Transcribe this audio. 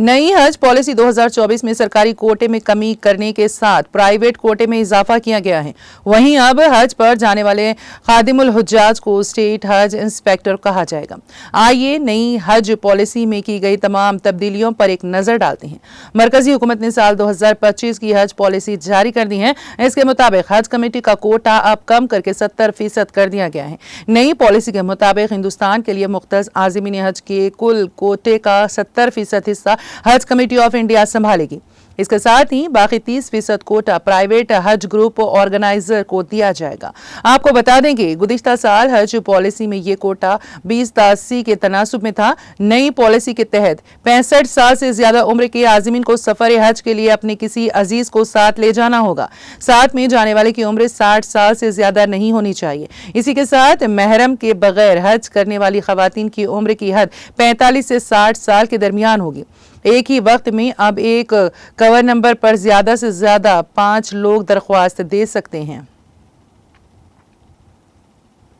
नई हज पॉलिसी 2024 में सरकारी कोटे में कमी करने के साथ प्राइवेट कोटे में इजाफा किया गया है। वहीं अब हज पर जाने वाले खादिमुल हुज्जाज को स्टेट हज इंस्पेक्टर कहा जाएगा। आइए नई हज पॉलिसी में की गई तमाम तब्दीलियों पर एक नजर डालते हैं। मरकजी हुकूमत ने साल 2025 की हज पॉलिसी जारी कर दी है। इसके मुताबिक हज कमेटी का कोटा अब कम करके 70% कर दिया गया है। नई पॉलिसी के मुताबिक हिंदुस्तान के लिए मुख्तस आज़मीन हज के कुल कोटे का 70% हिस्सा हज कमेटी ऑफ इंडिया संभालेगी। इसके साथ ही बाकी 30% कोटा प्राइवेट हज ग्रुप ऑर्गेनाइजर को दिया जाएगा। आपको बता दें कि गुज़िश्ता साल हज पॉलिसी में ये कोटा 20-80 के तनासुब में था। नई पॉलिसी के तहत 65 साल से ज्यादा उम्र के आज़मीन को सफर हज के लिए अपने किसी अजीज को साथ ले जाना होगा। साथ में जाने वाले की उम्र 60 साल से ज्यादा नहीं होनी चाहिए। इसी के साथ महरम के बगैर हज करने वाली खवातीन की उम्र की हद 45 से 60 साल के दरमियान होगी। एक ही वक्त में अब एक कवर नंबर पर ज्यादा से ज्यादा 5 लोग दरख्वास्त दे सकते हैं।